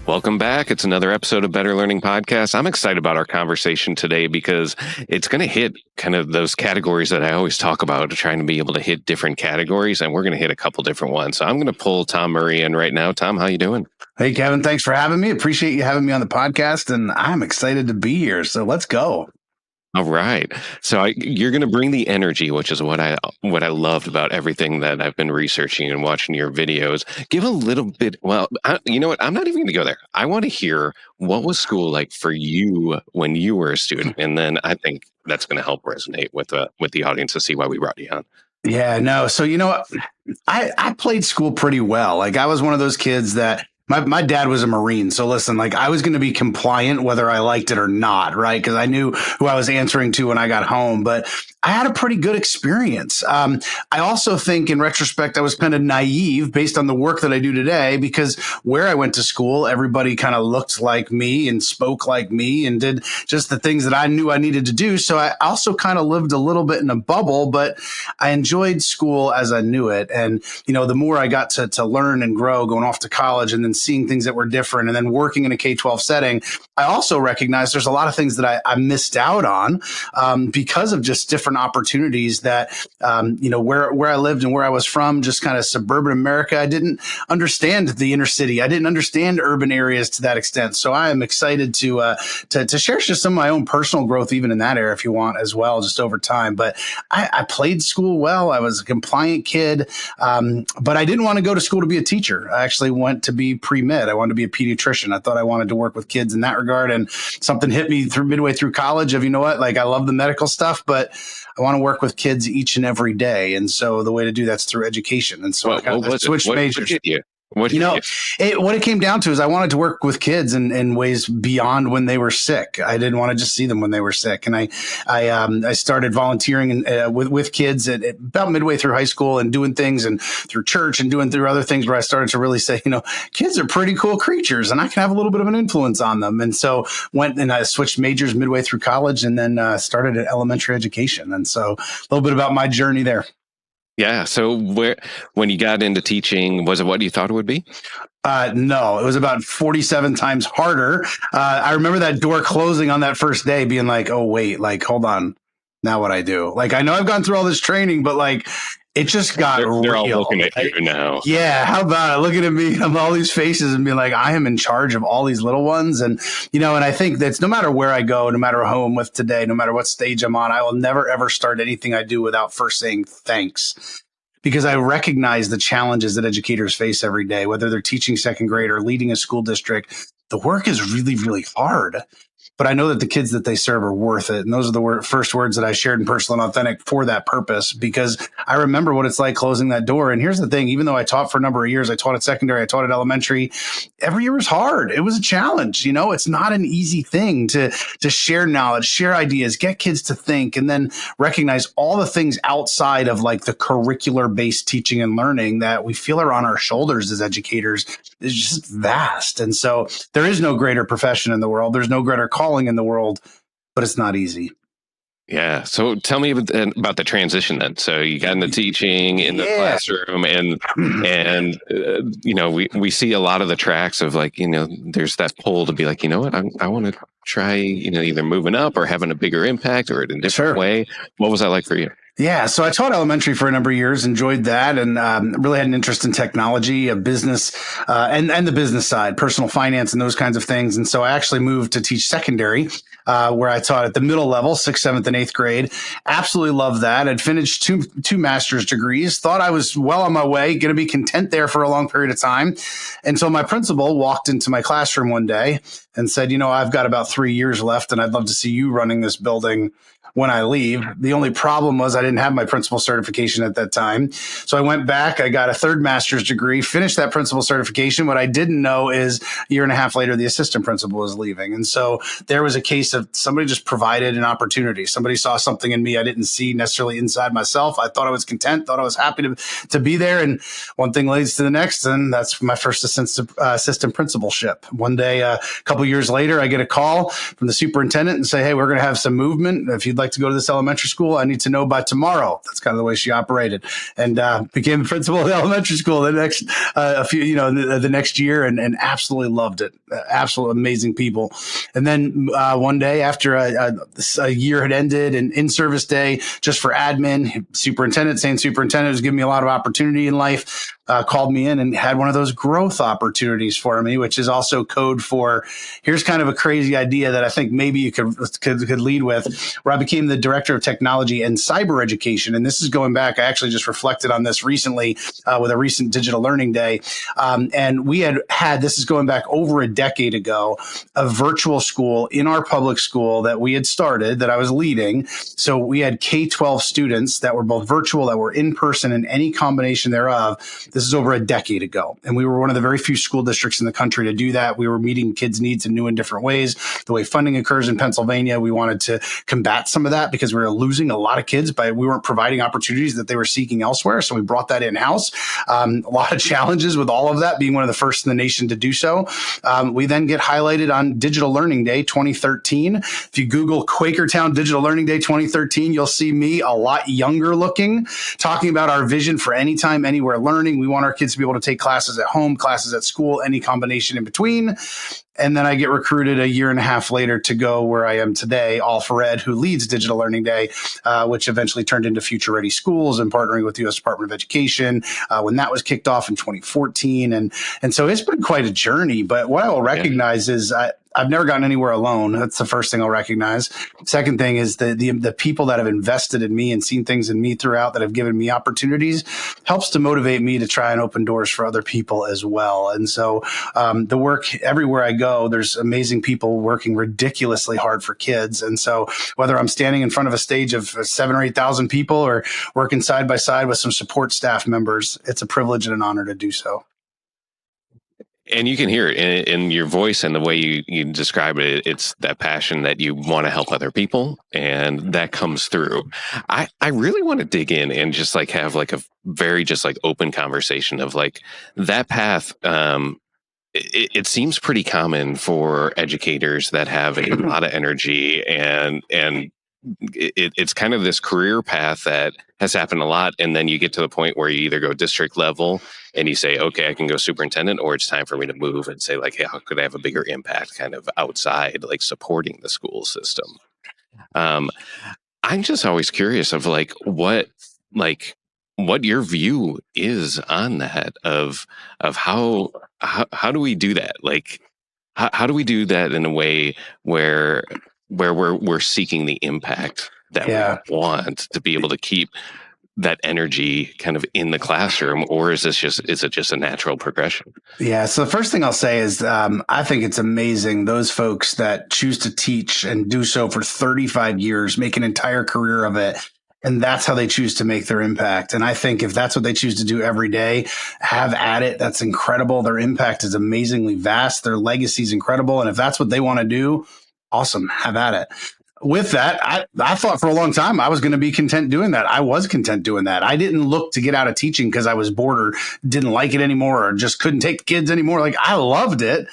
Welcome back. It's another episode of Better Learning Podcast. I'm excited about our conversation today because it's going to hit kind of those categories that I always talk about, trying to be able to hit different categories, and we're going to hit a couple different ones. So I'm going to pull Tom Murray in right now. Tom, how you doing? Hey, Kevin. Thanks for having me. Appreciate you having me on the podcast, and I'm excited to be here. So let's go. All right. So you're going to bring the energy, which is what I loved about everything that I've been researching and watching your videos. Give a little bit. Well, you know what? I'm not even going to go there. I want to hear what was school like for you when you were a student, and then I think that's going to help resonate with the audience to see why we brought you on. Yeah, no. So you know what? I played school pretty well. Like I was one of those kids that. My dad was a Marine. So listen, like I was going to be compliant whether I liked it or not, right? Because I knew who I was answering to when I got home. But I had a pretty good experience. I also think in retrospect, I was kind of naive based on the work that I do today, because where I went to school, everybody kind of looked like me and spoke like me and did just the things that I knew I needed to do. So I also kind of lived a little bit in a bubble, but I enjoyed school as I knew it. And, you know, the more I got to learn and grow going off to college and then seeing things that were different and then working in a K-12 setting, I also recognized there's a lot of things that I missed out on because of just different opportunities that, you know, where I lived and where I was from, just kind of suburban America. I didn't understand the inner city. I didn't understand urban areas to that extent. So I am excited to share just some of my own personal growth, even in that area, if you want, as well, just over time. But I played school well. I was a compliant kid, but I didn't want to go to school to be a teacher. I actually went to be pre-med. I wanted to be a pediatrician. I thought I wanted to work with kids in that regard. And something hit me midway through college of, you know what, like I love the medical stuff, but I want to work with kids each and every day. And so the way to do that's through education. And so I switched majors. What it came down to is I wanted to work with kids in ways beyond when they were sick. I didn't want to just see them when they were sick. And I started volunteering with kids at about midway through high school and doing things and through church and doing through other things where I started to really say, you know, kids are pretty cool creatures and I can have a little bit of an influence on them. And so went and I switched majors midway through college and then started at elementary education. And so a little bit about my journey there. Yeah. So when you got into teaching, was it what you thought it would be? No, it was about 47 times harder. I remember that door closing on that first day being like, oh, wait, like, hold on. Now what I do? Like, I know I've gone through all this training, but like, it just got real. They're all looking at you now. Yeah. How about it? Looking at me, I'm all these faces and being like, I am in charge of all these little ones. And, you know, and I think that's no matter where I go, no matter who I'm with today, no matter what stage I'm on, I will never, ever start anything I do without first saying thanks. Because I recognize the challenges that educators face every day, whether they're teaching second grade or leading a school district. The work is really, really hard. But I know that the kids that they serve are worth it. And those are the first words that I shared in Personal and Authentic for that purpose, because I remember what it's like closing that door. And here's the thing, even though I taught for a number of years, I taught at secondary, I taught at elementary, every year was hard. It was a challenge. You know, it's not an easy thing to share knowledge, share ideas, get kids to think, and then recognize all the things outside of like the curricular based teaching and learning that we feel are on our shoulders as educators is just vast. And so there is no greater profession in the world. There's no greater calling in the world, but it's not easy. Yeah. So tell me about the transition then. So you got into teaching in the classroom and you know, we see a lot of the tracks of like, you know, there's that pull to be like, you know what, I want to try, you know, either moving up or having a bigger impact or in a different way. What was that like for you? Yeah. So I taught elementary for a number of years, enjoyed that, and really had an interest in technology, business, and the business side, personal finance and those kinds of things. And so I actually moved to teach secondary, where I taught at the middle level, 6th, 7th, and 8th grade. Absolutely loved that. I'd finished two master's degrees, thought I was well on my way, going to be content there for a long period of time. Until my principal walked into my classroom one day and said, you know, I've got about 3 years left and I'd love to see you running this building when I leave. The only problem was I didn't have my principal certification at that time. So I went back, I got a third master's degree, finished that principal certification. What I didn't know is a year and a half later, the assistant principal was leaving. And so there was a case of somebody just provided an opportunity. Somebody saw something in me I didn't see necessarily inside myself. I thought I was content, thought I was happy to be there. And one thing leads to the next. And that's my first assistant principalship. One day, a couple years later, I get a call from the superintendent and say, hey, we're going to have some movement. If you'd like to go to this elementary school, I need to know by tomorrow. That's kind of the way she operated, and became principal of the elementary school the next the next year, and absolutely loved it. Absolute amazing people. And then one day after a year had ended, and in-service day just for admin, superintendent was giving me a lot of opportunity in life. Called me in and had one of those growth opportunities for me, which is also code for, here's kind of a crazy idea that I think maybe you could lead with, where I became the director of technology and cyber education. And this is going back, I actually just reflected on this recently with a recent digital learning day. And we had, this is going back over a decade ago, a virtual school in our public school that we had started, that I was leading. So we had K-12 students that were both virtual, that were in person, and any combination thereof. This is over a decade ago. And we were one of the very few school districts in the country to do that. We were meeting kids' needs in new and different ways. The way funding occurs in Pennsylvania, we wanted to combat some of that because we were losing a lot of kids we weren't providing opportunities that they were seeking elsewhere. So we brought that in-house. A lot of challenges with all of that, being one of the first in the nation to do so. We then get highlighted on Digital Learning Day 2013. If you Google Quakertown Digital Learning Day 2013, you'll see me a lot younger looking, talking about our vision for anytime, anywhere learning. We want our kids to be able to take classes at home, classes at school, any combination in between. And then I get recruited a year and a half later to go where I am today, All for Ed, who leads Digital Learning Day, which eventually turned into Future Ready Schools, and partnering with the U.S. Department of Education when that was kicked off in 2014. And so it's been quite a journey. But what I will recognize is I've never gotten anywhere alone. That's the first thing I'll recognize. Second thing is the people that have invested in me and seen things in me throughout, that have given me opportunities, helps to motivate me to try and open doors for other people as well. And so the work, everywhere I go, there's amazing people working ridiculously hard for kids. And so whether I'm standing in front of a stage of 7,000 or 8,000 people, or working side by side with some support staff members, it's a privilege and an honor to do so. And you can hear it in your voice and the way you describe it. It's that passion that you want to help other people, and that comes through. I really want to dig in and just like have like a very just like open conversation of like that path. It seems pretty common for educators that have a lot of energy, and it's kind of this career path that has happened a lot. And then you get to the point where you either go district level and you say, okay, I can go superintendent, or it's time for me to move and say like, hey, how could I have a bigger impact kind of outside, like supporting the school system? I'm just always curious of what your view is on that of how do we do that? Like, how do we do that in a way where we're seeking the impact that we want to be able to keep that energy kind of in the classroom, or is it just a natural progression? Yeah. So the first thing I'll say is I think it's amazing those folks that choose to teach and do so for 35 years, make an entire career of it. And that's how they choose to make their impact. And I think if that's what they choose to do every day, have at it. That's incredible. Their impact is amazingly vast. Their legacy is incredible. And if that's what they want to do, awesome. Have at it. With that, I thought for a long time I was going to be content doing that. I was content doing that. I didn't look to get out of teaching because I was bored or didn't like it anymore or just couldn't take the kids anymore. Like, I loved it,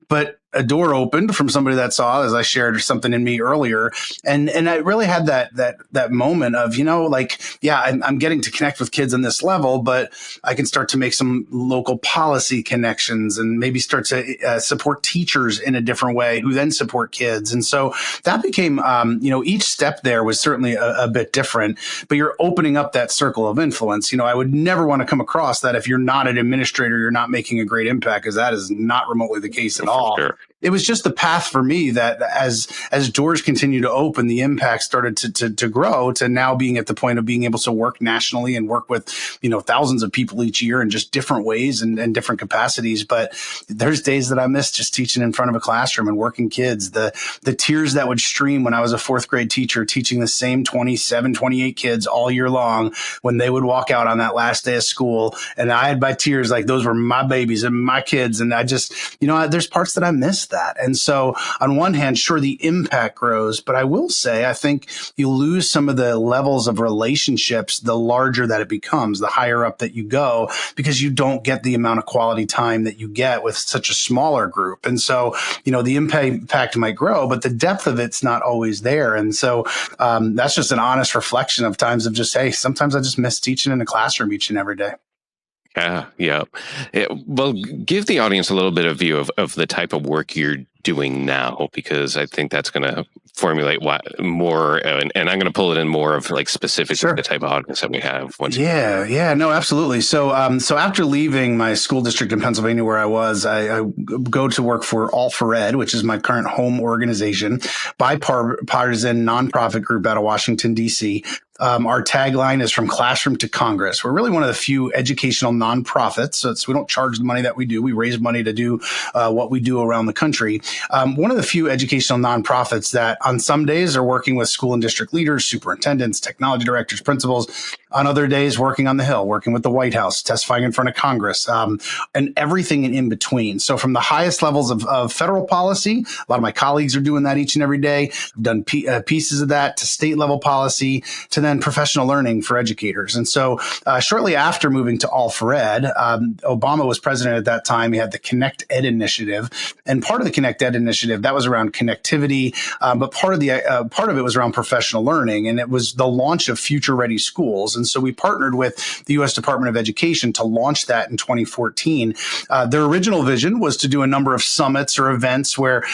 but a door opened from somebody that saw, as I shared, something in me earlier. And I really had that moment of, like, yeah, I'm getting to connect with kids on this level, but I can start to make some local policy connections and maybe start to support teachers in a different way who then support kids. And so that became, each step there was certainly a bit different, but you're opening up that circle of influence. I would never want to come across that if you're not an administrator, you're not making a great impact, because that is not remotely the case at all. Sure. It was just the path for me that as doors continue to open, the impact started to grow to now being at the point of being able to work nationally and work with, thousands of people each year in just different ways and different capacities. But there's days that I miss just teaching in front of a classroom and working kids. The tears that would stream when I was a fourth grade teacher, teaching the same 27, 28 kids all year long, when they would walk out on that last day of school. And I had my tears like those were my babies and my kids. And I just, there's parts that I miss just that. And so on one hand, sure, the impact grows, but I will say, I think you lose some of the levels of relationships the larger that it becomes, the higher up that you go, because you don't get the amount of quality time that you get with such a smaller group. And so, the impact might grow, but the depth of it's not always there. And so that's just an honest reflection of times of just, hey, sometimes I just miss teaching in a classroom each and every day. Yeah, yeah. Well, give the audience a little bit of view of the type of work you're doing now, because I think that's going to formulate what more, and I'm going to pull it in more of like specifically Sure. the type of audience that we have. Yeah, no, absolutely. So after leaving my school district in Pennsylvania, where I go to work for All for Ed, which is my current home organization, bipartisan nonprofit group out of Washington D.C. Our tagline is "From Classroom to Congress." We're really one of the few educational nonprofits. So we don't charge the money that we do. We raise money to do what we do around the country. One of the few educational nonprofits that on some days are working with school and district leaders, superintendents, technology directors, principals. On other days, working on the Hill, working with the White House, testifying in front of Congress, and everything in between. So from the highest levels of federal policy, a lot of my colleagues are doing that each and every day. I've done pieces of that to state level policy, to then professional learning for educators. And so shortly after moving to All for Ed, Obama was president at that time. He had the Connect Ed initiative. And part of the Connect Ed initiative, that was around connectivity, but part of it was around professional learning. And it was the launch of Future Ready Schools. And so we partnered with the U.S. Department of Education to launch that in 2014. Their original vision was to do a number of summits or events where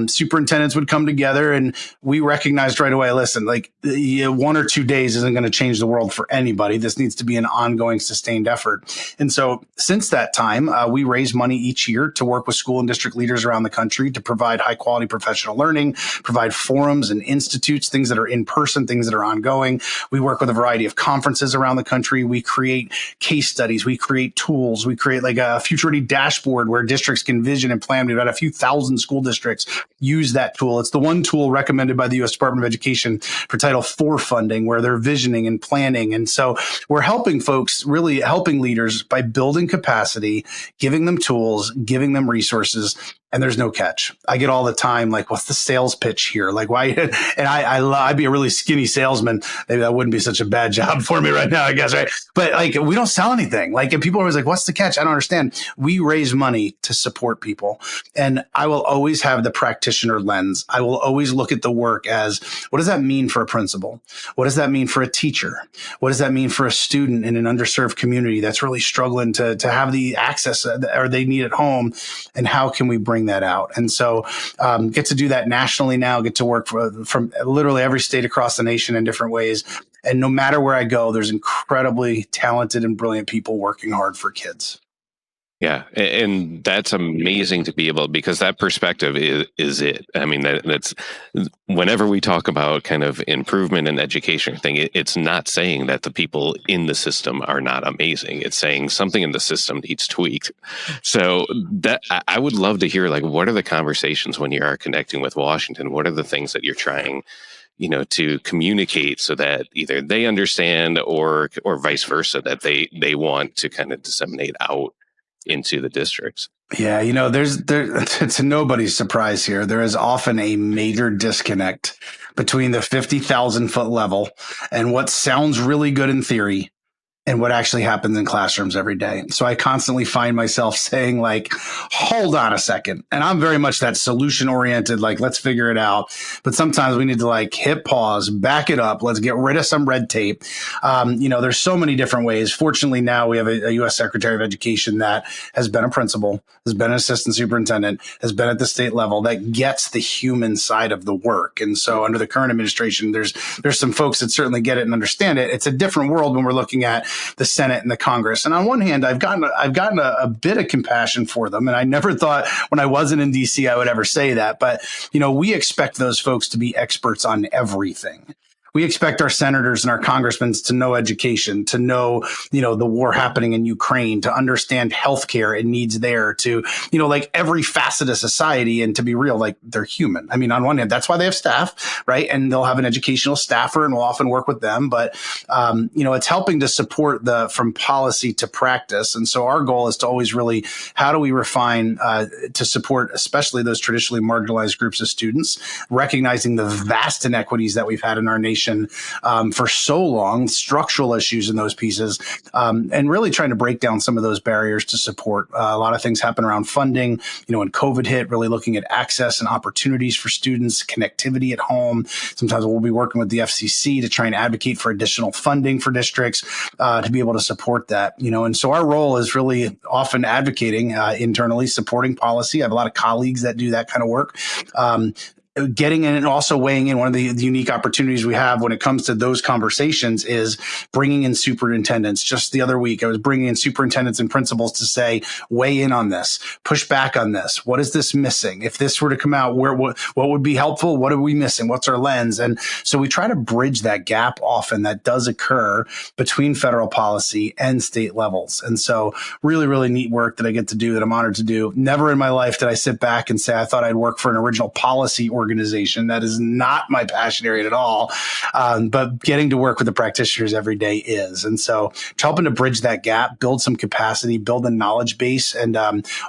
superintendents would come together, and we recognized right away, listen, like 1 or 2 days isn't going to change the world for anybody. This needs to be an ongoing, sustained effort. And so since that time, we raise money each year to work with school and district leaders around the country to provide high quality professional learning, provide forums and institutes, things that are in person, things that are ongoing. We work with a variety of conferences around the country. We create case studies. We create tools. We create like a future ready dashboard where districts can vision and plan. We've had a few thousand school districts use that tool. It's the one tool recommended by the U.S. Department of Education for Title IV funding, where they're visioning and planning. And so we're helping folks, really helping leaders by building capacity, giving them tools, giving them resources. And there's no catch. I get all the time, like, what's the sales pitch here? Like, why? And I'd be a really skinny salesman. Maybe that wouldn't be such a bad job for me right now, I guess, right? But like, we don't sell anything. Like, and people are always like, what's the catch? I don't understand. We raise money to support people. And I will always have the practitioner lens. I will always look at the work as, what does that mean for a principal? What does that mean for a teacher? What does that mean for a student in an underserved community that's really struggling to have the access or they need at home? And how can we bring that out? And so get to do that nationally now, get to work from literally every state across the nation in different ways. And no matter where I go, there's incredibly talented and brilliant people working hard for kids. Yeah, and that's amazing to be able, because that perspective is it. I mean, that's whenever we talk about kind of improvement in education thing, it's not saying that the people in the system are not amazing. It's saying something in the system needs tweaked. So that I would love to hear, like, what are the conversations when you are connecting with Washington? What are the things that you're trying, to communicate so that either they understand or vice versa, that they want to kind of disseminate out into the districts? Yeah, to nobody's surprise here, there is often a major disconnect between the 50,000-foot level and what sounds really good in theory and what actually happens in classrooms every day. So I constantly find myself saying, like, hold on a second. And I'm very much that solution oriented, like, let's figure it out. But sometimes we need to like hit pause, back it up. Let's get rid of some red tape. There's so many different ways. Fortunately, now we have a U.S. Secretary of Education that has been a principal, has been an assistant superintendent, has been at the state level, that gets the human side of the work. And so under the current administration, there's some folks that certainly get it and understand it. It's a different world when we're looking at the Senate and the Congress. And on one hand, I've gotten a bit of compassion for them. And I never thought when I wasn't in DC, I would ever say that. But, we expect those folks to be experts on everything. We expect our senators and our congressmen to know education, to know, the war happening in Ukraine, to understand healthcare and needs there, to, like every facet of society. And to be real, like they're human. I mean, on one hand, that's why they have staff, right? And they'll have an educational staffer and we'll often work with them. But, it's helping to support from policy to practice. And so our goal is to always really, how do we refine to support, especially those traditionally marginalized groups of students, recognizing the vast inequities that we've had in our nation for so long, structural issues in those pieces, and really trying to break down some of those barriers to support. A lot of things happen around funding. When COVID hit, really looking at access and opportunities for students, connectivity at home. Sometimes we'll be working with the FCC to try and advocate for additional funding for districts to be able to support that. And so our role is really often advocating internally, supporting policy. I have a lot of colleagues that do that kind of work. Getting in and also weighing in. One of the unique opportunities we have when it comes to those conversations is bringing in superintendents. Just the other week, I was bringing in superintendents and principals to say, weigh in on this, push back on this. What is this missing? If this were to come out, what would be helpful? What are we missing? What's our lens? And so we try to bridge that gap often that does occur between federal policy and state levels. And so really, really neat work that I get to do, that I'm honored to do. Never in my life did I sit back and say, I thought I'd work for an original policy organization. That is not my passion area at all. But getting to work with the practitioners every day is. And so helping to bridge that gap, build some capacity, build a knowledge base, and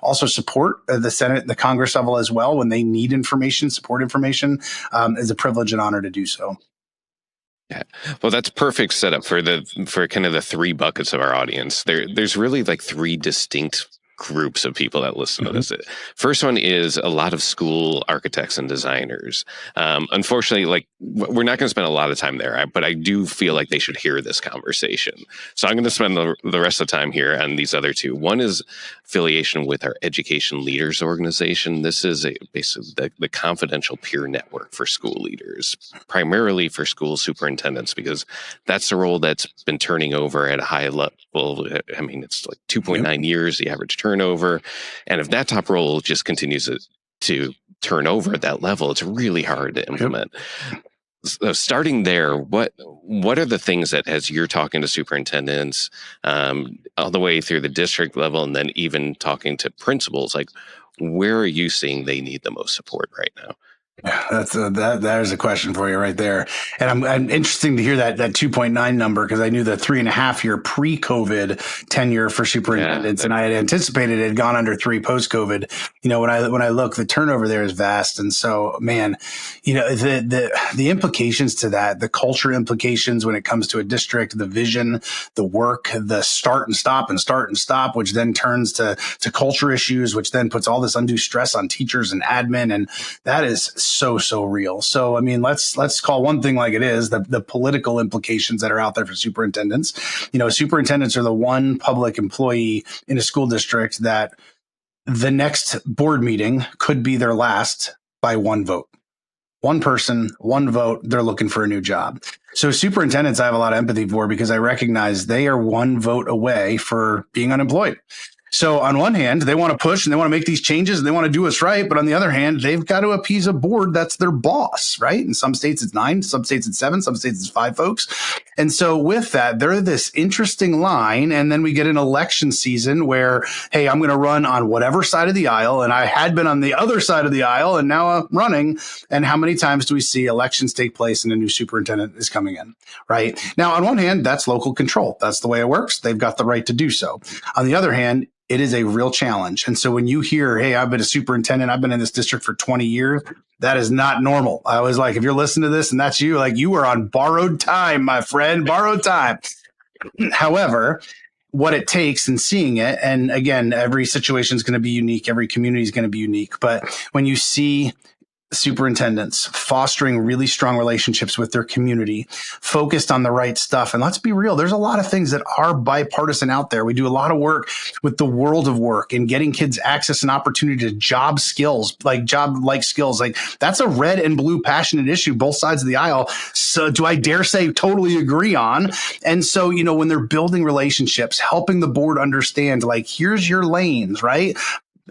also support the Senate and the Congress level as well when they need information, support information, is a privilege and honor to do so. Yeah. Well, that's perfect setup for kind of the three buckets of our audience. There's really like three distinct groups of people that listen to this. First one is a lot of school architects and designers. Unfortunately, like we're not going to spend a lot of time there, but I do feel like they should hear this conversation. So I'm going to spend the rest of the time here on these other two. One is affiliation with our Education Leaders Organization. This is basically the confidential peer network for school leaders, primarily for school superintendents, because that's the role that's been turning over at a high level. I mean, it's like 2.9 years, the average turnover. And if that top role just continues to turn over at that level, it's really hard to implement. So starting there, what are the things that, as you're talking to superintendents all the way through the district level and then even talking to principals, like where are you seeing they need the most support right now? Yeah, there's a question for you right there. And I'm interesting to hear that 2.9 number, because I knew the 3.5 year pre-COVID tenure for superintendents, and I had anticipated it had gone under 3 post-COVID. When I look, the turnover there is vast. And so, man, the implications to that, the culture implications when it comes to a district, the vision, the work, the start and stop, which then turns to culture issues, which then puts all this undue stress on teachers and admin. And that is so real. So, I mean, let's call one thing like it is, the political implications that are out there for superintendents. Superintendents are the one public employee in a school district that the next board meeting could be their last by one vote. One person, one vote, they're looking for a new job. So superintendents, I have a lot of empathy for, because I recognize they are one vote away for being unemployed. So on one hand, they want to push and they want to make these changes and they want to do what's right. But on the other hand, they've got to appease a board that's their boss, right? In some states, it's 9, some states it's 7, some states it's 5 folks. And so with that, they're this interesting line. And then we get an election season where, hey, I'm going to run on whatever side of the aisle. And I had been on the other side of the aisle and now I'm running. And how many times do we see elections take place and a new superintendent is coming in, right? Now, on one hand, that's local control. That's the way it works. They've got the right to do so. On the other hand, it is a real challenge. And so when you hear, hey, I've been a superintendent, I've been in this district for 20 years, that is not normal. I was like, if you're listening to this and that's you, like you are on borrowed time, my friend, borrowed time. However, what it takes and seeing it, and again, every situation is going to be unique. Every community is going to be unique. But when you see superintendents fostering really strong relationships with their community, focused on the right stuff. And let's be real, there's a lot of things that are bipartisan out there. We do a lot of work with the world of work and getting kids access and opportunity to job skills, like job-like skills. Like that's a red and blue passionate issue, both sides of the aisle. So do I dare say totally agree on? And so, when they're building relationships, helping the board understand, like, here's your lanes, right?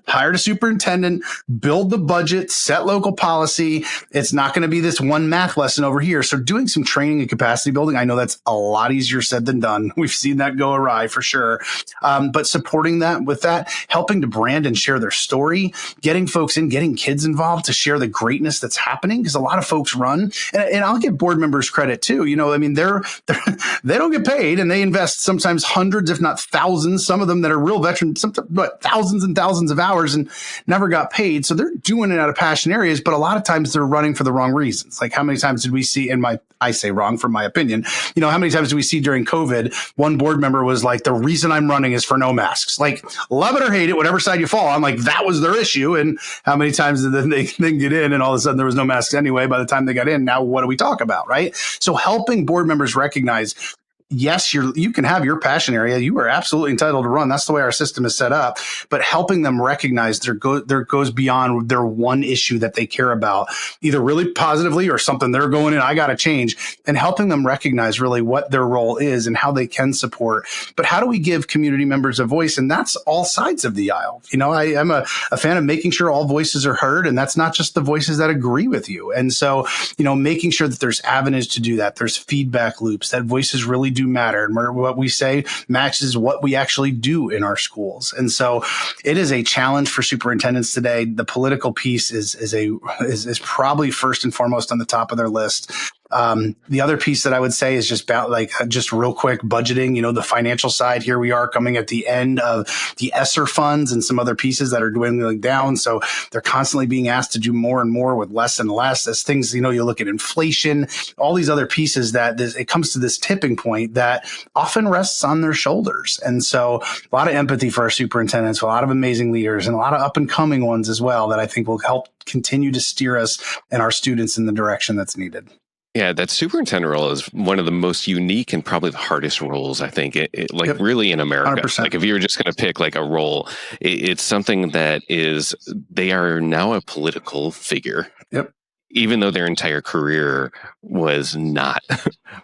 Hire a superintendent, build the budget, set local policy. It's not going to be this one math lesson over here. So doing some training and capacity building, I know that's a lot easier said than done. We've seen that go awry for sure. But supporting that with that, helping to brand and share their story, getting folks in, getting kids involved to share the greatness that's happening. Because a lot of folks run, and I'll give board members credit too. I mean, they don't get paid, and they invest sometimes hundreds, if not thousands. Some of them that are real veterans, thousands and thousands of hours and never got paid. So they're doing it out of passion areas, but a lot of times they're running for the wrong reasons. Like how many times did we see I say wrong from my opinion, how many times do we see during COVID, one board member was like, the reason I'm running is for no masks. Like love it or hate it, whatever side you fall on, like that was their issue. And how many times did they then get in and all of a sudden there was no masks anyway by the time they got in? Now what do we talk about? Right. So helping board members recognize, yes, you can have your passion area. You are absolutely entitled to run. That's the way our system is set up. But helping them recognize there goes beyond their one issue that they care about, either really positively or something they're going in, I got to change, and helping them recognize really what their role is and how they can support. But how do we give community members a voice? And that's all sides of the aisle. I am a fan of making sure all voices are heard, and that's not just the voices that agree with you. And so, making sure that there's avenues to do that. There's feedback loops, that voices really do matter. And what we say matches what we actually do in our schools. And so it is a challenge for superintendents today. The political piece is probably first and foremost on the top of their list. The other piece that I would say is just about just real quick budgeting, the financial side. Here we are coming at the end of the ESSER funds and some other pieces that are dwindling down. So they're constantly being asked to do more and more with less and less as things, you look at inflation, all these other pieces that it comes to this tipping point that often rests on their shoulders. And so a lot of empathy for our superintendents, a lot of amazing leaders, and a lot of up and coming ones as well that I think will help continue to steer us and our students in the direction that's needed. Yeah, that superintendent role is one of the most unique and probably the hardest roles, I think, Yep. really in America. 100%. Like if you were just going to pick like a role, it's something that they are now a political figure. Yep. Even though their entire career was not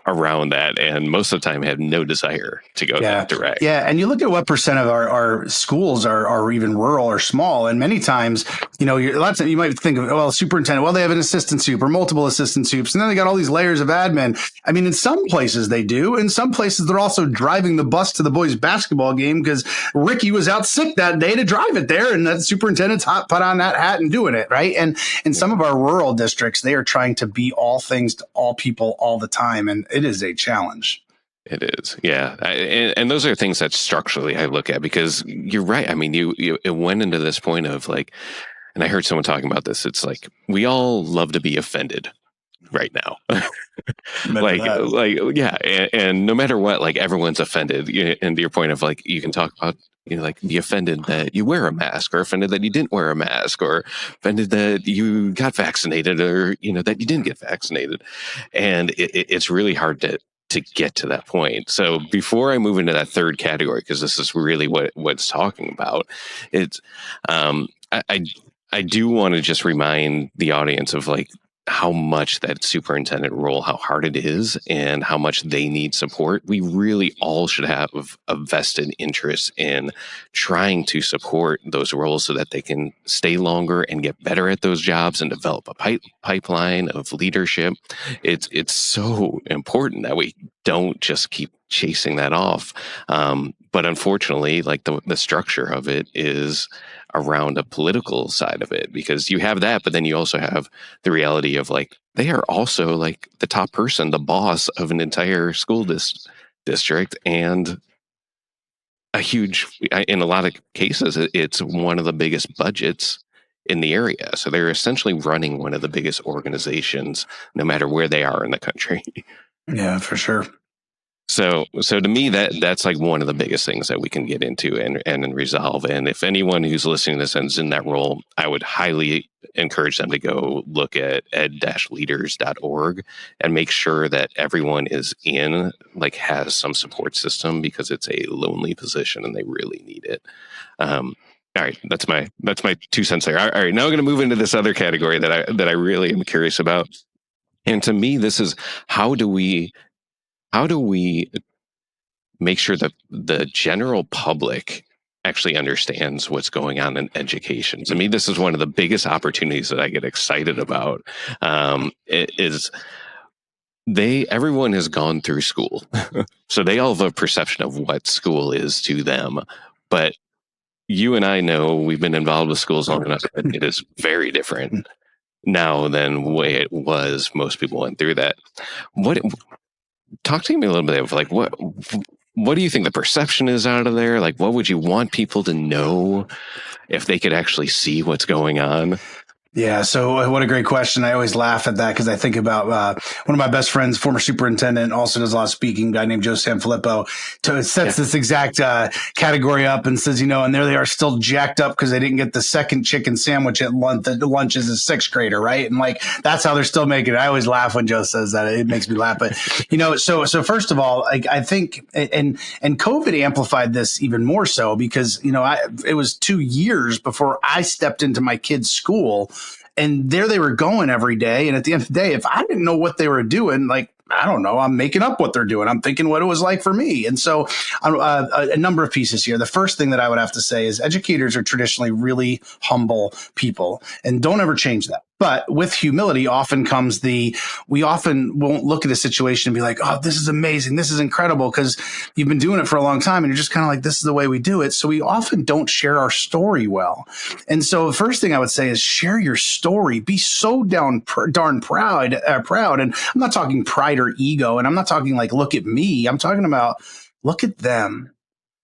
around that, and most of the time had no desire to go that direct. Yeah, and you look at what percent of our schools are even rural or small, and many times, lots of you might think of, superintendent, they have an assistant soup or multiple assistant soups, and then they got all these layers of admin. I mean, in some places they do. In some places, they're also driving the bus to the boys' basketball game because Ricky was out sick that day to drive it there, and that superintendent's put on that hat and doing it, right? And in some of our rural districts, they are trying to be all things to all people all the time. And it is a challenge. It is. Yeah. And those are things that structurally I look at, because you're right. I mean, it went into this point of like, and I heard someone talking about this. It's like, we all love to be offended right now. Yeah. And no matter what, like everyone's offended. And to your point of like, you can talk about, like be offended that you wear a mask, or offended that you didn't wear a mask, or offended that you got vaccinated, or, that you didn't get vaccinated. And it's really hard to get to that point. So before I move into that third category, because this is really what it's talking about, it's, I do want to just remind the audience of like, how much that superintendent role, how hard it is, and how much they need support. We really all should have a vested interest in trying to support those roles so that they can stay longer and get better at those jobs and develop a pipeline of leadership. It's so important that we don't just keep chasing that off. But unfortunately, like the structure of it is around a political side of it, because you have that, but then you also have the reality of like, they are also like the top person, the boss of an entire school district, and a huge, in a lot of cases, it's one of the biggest budgets in the area. So they're essentially running one of the biggest organizations, no matter where they are in the country. Yeah, for sure. So to me, that's like one of the biggest things that we can get into and resolve. And if anyone who's listening to this and is in that role, I would highly encourage them to go look at ed-leaders.org and make sure that everyone has some support system, because it's a lonely position and they really need it. All right, that's my 2 cents there. All right, now we're going to move into this other category that I really am curious about. And to me, this is how do we make sure that the general public actually understands what's going on in education. To me, this is one of the biggest opportunities that I get excited about. Is everyone has gone through school, so they all have a perception of what school is to them. But you and I know, we've been involved with schools long enough that it is very different now than the way it was. Most people went through that. What Talk to me a little bit of like what do you think the perception is out of there? Like, what would you want people to know if they could actually see what's going on? Yeah. So what a great question. I always laugh at that because I think about one of my best friends, former superintendent, also does a lot of speaking, guy named Joe Sanfilippo, sets this exact category up and says, and there they are still jacked up because they didn't get the second chicken sandwich at lunch as a sixth grader, right? And like, that's how they're still making it. I always laugh when Joe says that. It makes me laugh. But, so first of all, like, I think, and COVID amplified this even more so because, it was 2 years before I stepped into my kids' school. And there they were going every day. And at the end of the day, if I didn't know what they were doing, like, I don't know, I'm making up what they're doing. I'm thinking what it was like for me. And so a number of pieces here. The first thing that I would have to say is educators are traditionally really humble people, and don't ever change that. But with humility often comes we often won't look at a situation and be like, oh, this is amazing. This is incredible, because you've been doing it for a long time and you're just kind of like, this is the way we do it. So we often don't share our story well. And so the first thing I would say is share your story. Be so darn proud. And I'm not talking pride or ego. And I'm not talking like, look at me. I'm talking about look at them.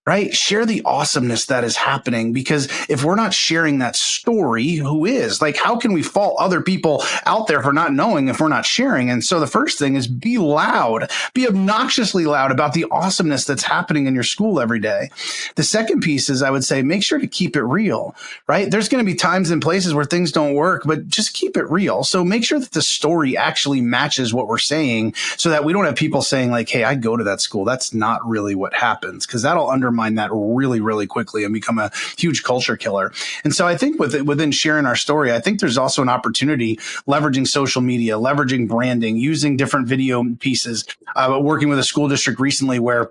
Right? Share the awesomeness that is happening, because if we're not sharing that story, who is? Like, how can we fault other people out there for not knowing if we're not sharing? And so the first thing is be loud, be obnoxiously loud about the awesomeness that's happening in your school every day. The second piece is, I would say, make sure to keep it real, right? There's going to be times and places where things don't work, but just keep it real. So make sure that the story actually matches what we're saying, so that we don't have people saying like, hey, I go to that school. That's not really what happens, because that'll undermine that really, really quickly and become a huge culture killer. And so I think within sharing our story, I think there's also an opportunity leveraging social media, leveraging branding, using different video pieces. Working with a school district recently where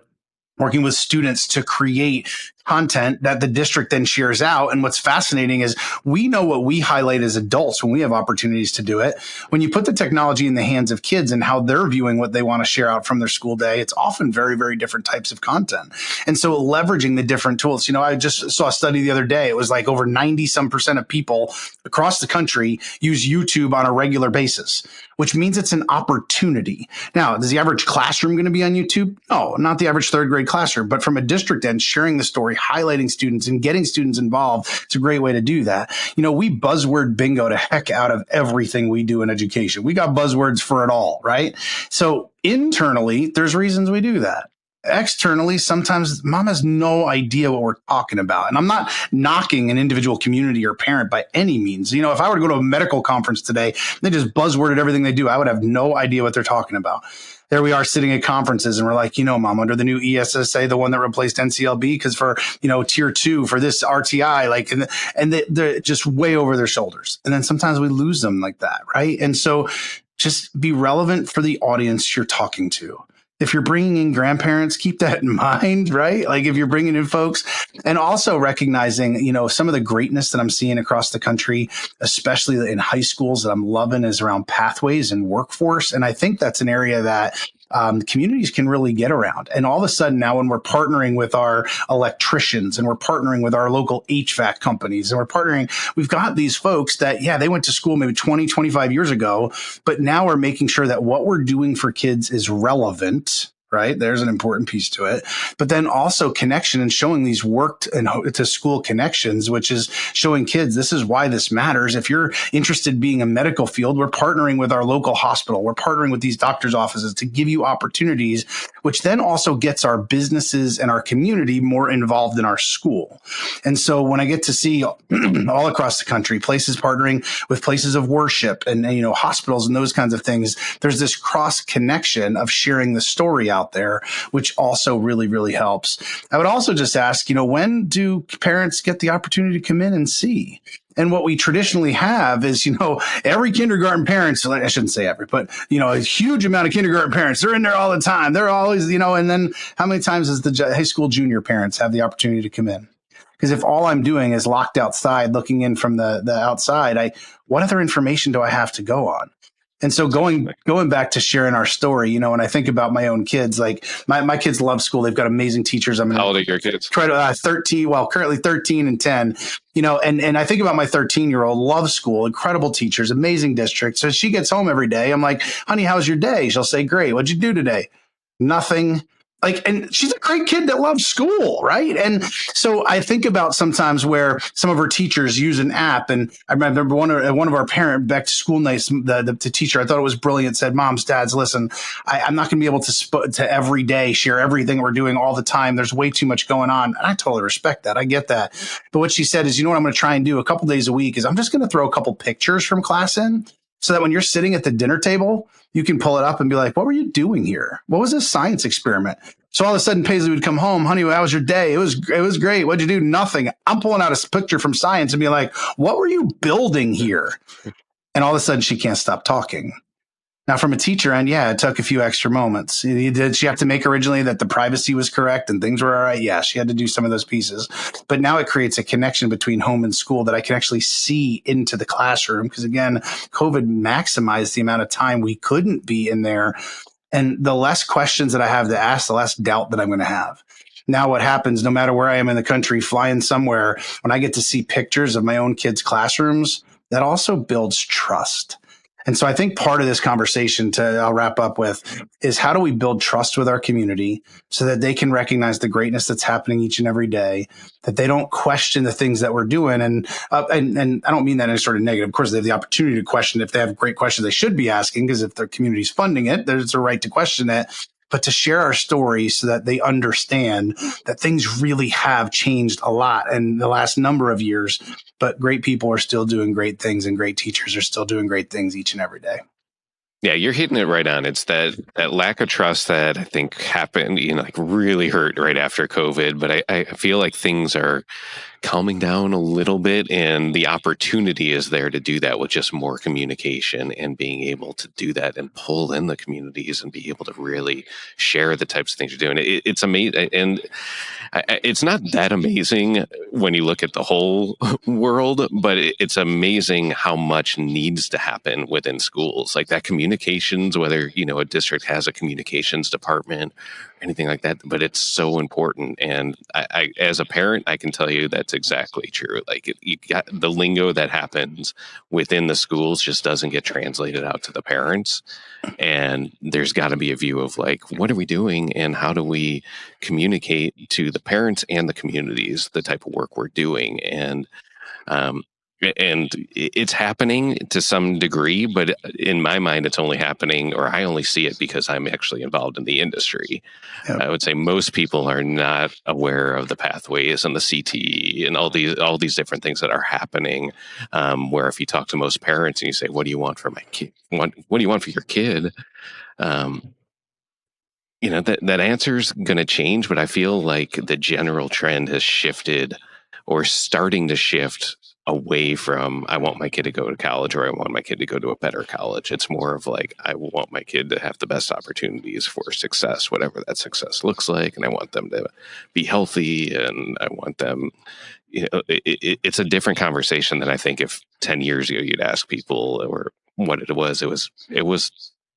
working with students to create content that the district then shares out. And what's fascinating is we know what we highlight as adults when we have opportunities to do it. When you put the technology in the hands of kids and how they're viewing what they want to share out from their school day, it's often very, very different types of content. And so leveraging the different tools, I just saw a study the other day. It was like over 90% of people across the country use YouTube on a regular basis, which means it's an opportunity. Now, is the average classroom going to be on YouTube? No, not the average third grade classroom, but from a district end, sharing the story, highlighting students and getting students involved, it's a great way to do that. We buzzword bingo to heck out of everything we do in education. We got buzzwords for it all, right? So internally, there's reasons we do that. Externally, sometimes mom has no idea what we're talking about. And I'm not knocking an individual community or parent by any means. If I were to go to a medical conference today, they just buzzworded everything they do, I would have no idea what they're talking about. There we are sitting at conferences and we're like, mom, under the new ESSA, the one that replaced NCLB, because for, tier 2 for this RTI, like, and they're just way over their shoulders. And then sometimes we lose them like that. Right. And so just be relevant for the audience you're talking to. If you're bringing in grandparents, keep that in mind, right? Like if you're bringing in folks, and also recognizing, some of the greatness that I'm seeing across the country, especially in high schools that I'm loving, is around pathways and workforce. And I think that's an area that communities can really get around. And all of a sudden now, when we're partnering with our electricians and we're partnering with our local HVAC companies and we've got these folks that, they went to school maybe 20, 25 years ago, but now we're making sure that what we're doing for kids is relevant. Right? There's an important piece to it. But then also connection and showing these work to school connections, which is showing kids this is why this matters. If you're interested in being a medical field, we're partnering with our local hospital. We're partnering with these doctors' offices to give you opportunities, which then also gets our businesses and our community more involved in our school. And so when I get to see all across the country, places partnering with places of worship and hospitals and those kinds of things, there's this cross connection of sharing the story out there, which also really, really helps. I would also just ask, when do parents get the opportunity to come in and see? And what we traditionally have is, every kindergarten parents, I shouldn't say every, but, a huge amount of kindergarten parents, they're in there all the time. They're always, and then how many times does the high school junior parents have the opportunity to come in? Because if all I'm doing is locked outside, looking in from the outside, what other information do I have to go on? And so going back to sharing our story, when I think about my own kids, like my kids love school. They've got amazing teachers. I'm going How old are to your kids? try to 13, well, currently 13 and 10, and I think about my 13-year-old, loves school, incredible teachers, amazing district. So she gets home every day. I'm like, honey, how's your day? She'll say, great. What'd you do today? Nothing. Like, and she's a great kid that loves school, right? And so I think about sometimes where some of her teachers use an app, and I remember one of our parent back to school nights, the teacher, I thought it was brilliant, said, "Moms, dads, listen, I'm not going to be able to every day share everything we're doing all the time. There's way too much going on." And I totally respect that. I get that. But what she said is, what I'm going to try and do a couple days a week is I'm just going to throw a couple pictures from class in, so that when you're sitting at the dinner table, you can pull it up and be like, what were you doing here? What was this science experiment? So all of a sudden, Paisley would come home. Honey, how was your day? It was great. What'd you do? Nothing. I'm pulling out a picture from science and be like, what were you building here? And all of a sudden, she can't stop talking. Now, from a teacher end, yeah, it took a few extra moments. Did she have to make originally that the privacy was correct and things were all right? Yeah, she had to do some of those pieces. But now it creates a connection between home and school that I can actually see into the classroom. Because again, COVID maximized the amount of time we couldn't be in there. And the less questions that I have to ask, the less doubt that I'm going to have. Now what happens, no matter where I am in the country, flying somewhere, when I get to see pictures of my own kids' classrooms, that also builds trust. And so I think part of this conversation I'll wrap up with is how do we build trust with our community so that they can recognize the greatness that's happening each and every day, that they don't question the things that we're doing. And I don't mean that in a sort of negative. Of course, they have the opportunity to question. If they have great questions, they should be asking, because if their community's funding it, there's a right to question it. But to share our story so that they understand that things really have changed a lot in the last number of years, but great people are still doing great things and great teachers are still doing great things each and every day. Yeah, you're hitting it right on. It's that lack of trust that I think happened, like really hurt right after COVID. But I feel like things are calming down a little bit, and the opportunity is there to do that with just more communication and being able to do that and pull in the communities and be able to really share the types of things you're doing. It's amazing. And it's not that amazing when you look at the whole world, but it's amazing how much needs to happen within schools, like that communications, whether, a district has a communications department or anything like that, but it's so important. And I as a parent, I can tell you that's exactly true. Like you got the lingo that happens within the schools just doesn't get translated out to the parents. And there's got to be a view of like, what are we doing and how do we communicate to the parents and the communities the type of work we're doing? Um, and it's happening to some degree, but in my mind, it's only happening, or I only see it because I'm actually involved in the industry. Yep. I would say most people are not aware of the pathways and the CTE and all these different things that are happening. Where if you talk to most parents and you say, "What do you want for my kid? What do you want for your kid?" That answer's going to change, but I feel like the general trend has shifted or starting to shift away from I want my kid to go to college or I want my kid to go to a better college. It's more of like I want my kid to have the best opportunities for success, whatever that success looks like, and I want them to be healthy and I want them. It's a different conversation than I think if 10 years ago you'd ask people or what it was. It was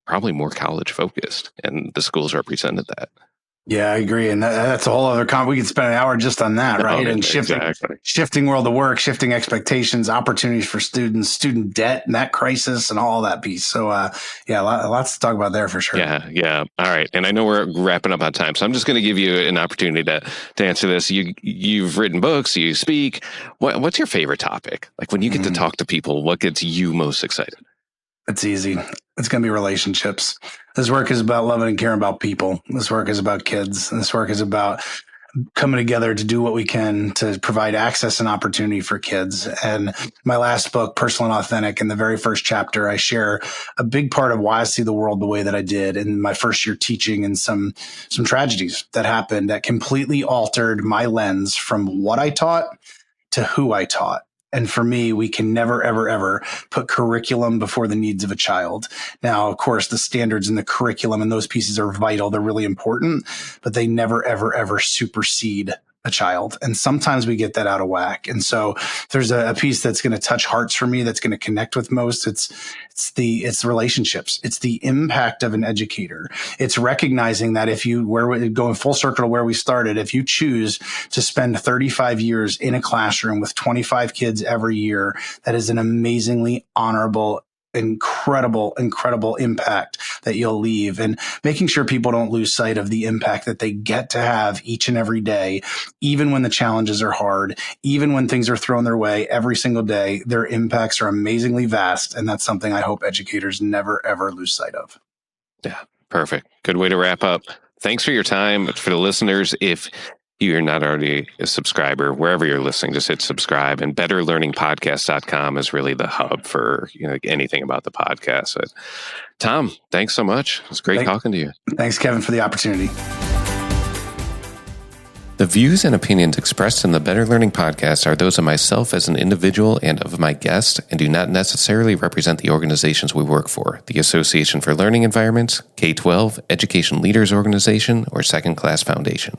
probably more college focused, and the schools represented that. Yeah, I agree. And that's a whole other we could spend an hour just on that, right? And shifting world of work, shifting expectations, opportunities for students, student debt and that crisis and all that piece. So, lots to talk about there for sure. Yeah. All right. And I know we're wrapping up on time, so I'm just going to give you an opportunity to answer this. You've written books, you speak. What's your favorite topic? Like when you get to talk to people, what gets you most excited? It's easy. It's going to be relationships. This work is about loving and caring about people. This work is about kids. This work is about coming together to do what we can to provide access and opportunity for kids. And my last book, Personal and Authentic, in the very first chapter, I share a big part of why I see the world the way that I did in my first year teaching, and some tragedies that happened that completely altered my lens from what I taught to who I taught. And for me, we can never, ever, ever put curriculum before the needs of a child. Now, of course, the standards in the curriculum and those pieces are vital. They're really important, but they never, ever, ever supersede a child. And sometimes we get that out of whack. And so there's a piece that's going to touch hearts for me, that's going to connect with most. It's relationships. It's the impact of an educator. It's recognizing that we're going full circle to where we started, if you choose to spend 35 years in a classroom with 25 kids every year, that is an amazingly honorable, incredible impact that you'll leave, and making sure people don't lose sight of the impact that they get to have each and every day, even when the challenges are hard, even when things are thrown their way every single day. Their impacts are amazingly vast. And that's something I hope educators never, ever lose sight of. Yeah, perfect. Good way to wrap up. Thanks for your time. For the listeners, if you're not already a subscriber, wherever you're listening, just hit subscribe. And betterlearningpodcast.com is really the hub for anything about the podcast. So, Tom, thanks so much. It was great talking to you. Thanks, Kevin, for the opportunity. The views and opinions expressed in the Better Learning Podcast are those of myself as an individual and of my guest, and do not necessarily represent the organizations we work for, the Association for Learning Environments, K-12, Education Leaders Organization, or Second Class Foundation.